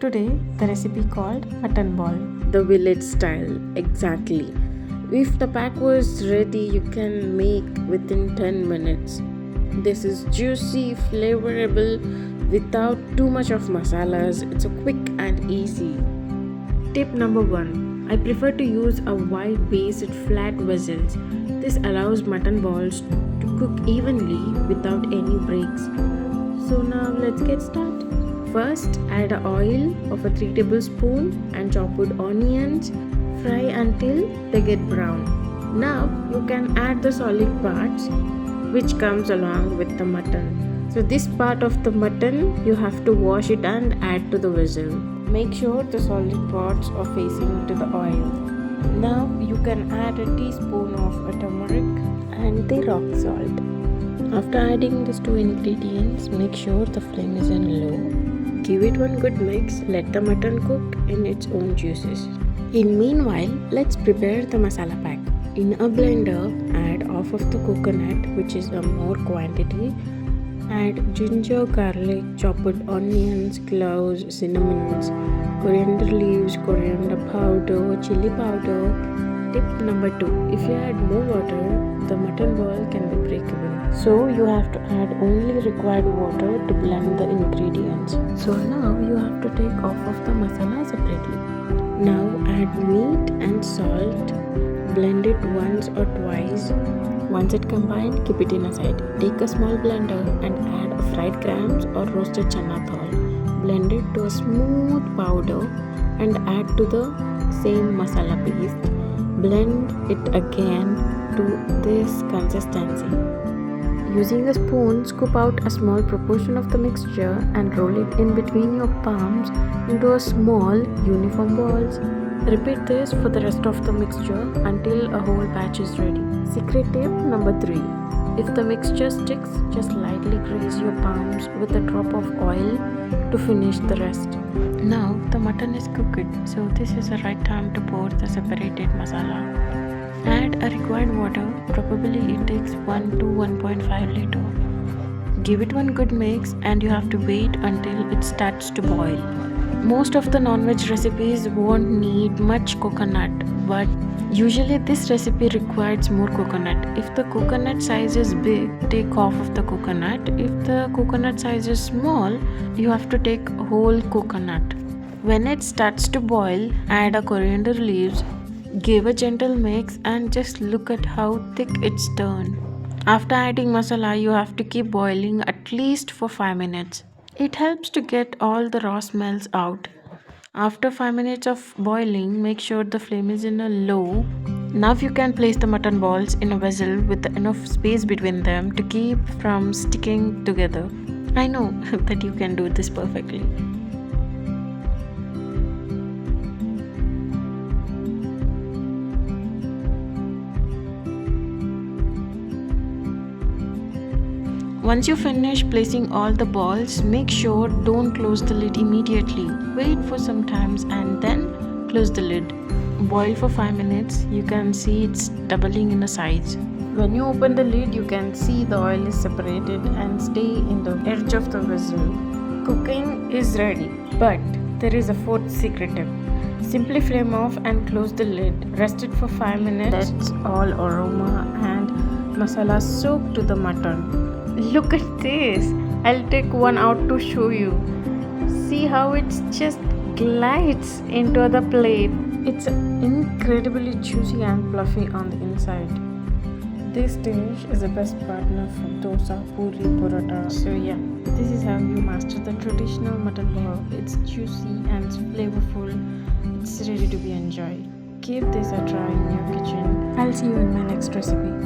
today the recipe called mutton ball. The village style, exactly. If the pack was ready, you can make within 10 minutes. This is juicy, flavorable, without too much of masalas. It's a quick and easy. Tip number 1. I prefer to use a wide based flat vessels. This allows mutton balls to cook evenly without any breaks. So now let's get started. First, add a oil of 3 tablespoons and chopped onions. Fry until they get brown. Now you can add the solid parts which comes along with the mutton. So this part of the mutton you have to wash it and add to the vessel. Make sure the solid parts are facing to the oil. Now you can add a teaspoon of turmeric and the rock salt. After adding these 2 ingredients, make sure the flame is in low. Give it one good mix, let the mutton cook in its own juices. In meanwhile, let's prepare the masala pack. In a blender, add half of the coconut, which is a more quantity. Add ginger, garlic, chopped onions, cloves, cinnamons, coriander leaves, coriander powder, chili powder. Tip number 2. If you add more water, the mutton ball can be breakable. So you have to add only required water to blend the ingredients. So now you have to take off of the masala separately. Now add meat and salt. Blend it once or twice. Once it combined, keep it in aside. Take a small blender and add fried grams or roasted chana dal. Blend it to a smooth powder and add to the same masala paste. Blend it again to this consistency. Using a spoon, scoop out a small proportion of the mixture and roll it in between your palms into a small uniform balls. Repeat this for the rest of the mixture until a whole batch is ready. Secret tip number 3. If the mixture sticks, just lightly grease your palms with a drop of oil to finish the rest. Now the mutton is cooked, so this is the right time to pour the separated masala. Add a required water, probably it takes 1 to 1.5 liter. Give it one good mix and you have to wait until it starts to boil. Most of the non-veg recipes won't need much coconut, but usually this recipe requires more coconut. If the coconut size is big, take half of the coconut. If the coconut size is small, you have to take whole coconut. When it starts to boil, add a coriander leaves. Give a gentle mix and just look at how thick it's turned. After adding masala, you have to keep boiling at least for 5 minutes. It helps to get all the raw smells out. After 5 minutes of boiling, make sure the flame is in a low. Now you can place the mutton balls in a vessel with enough space between them to keep from sticking together. I know that you can do this perfectly. Once you finish placing all the balls, make sure don't close the lid immediately. Wait for some time and then close the lid. Boil for 5 minutes. You can see it's doubling in the size. When you open the lid, you can see the oil is separated and stay in the edge of the vessel. Cooking is ready, but there is a 4th secret tip. Simply flame off and close the lid. Rest it for 5 minutes. That's all aroma and masala soak to the mutton. Look at this. I'll take one out to show you. See how it just glides into the plate. It's incredibly juicy and fluffy on the inside. This dish is the best partner for dosa, puri, paratha. So yeah, this is how you master the traditional mutton ball. It's juicy and flavorful. It's ready to be enjoyed. Give this a try in your kitchen. I'll see you in my next recipe.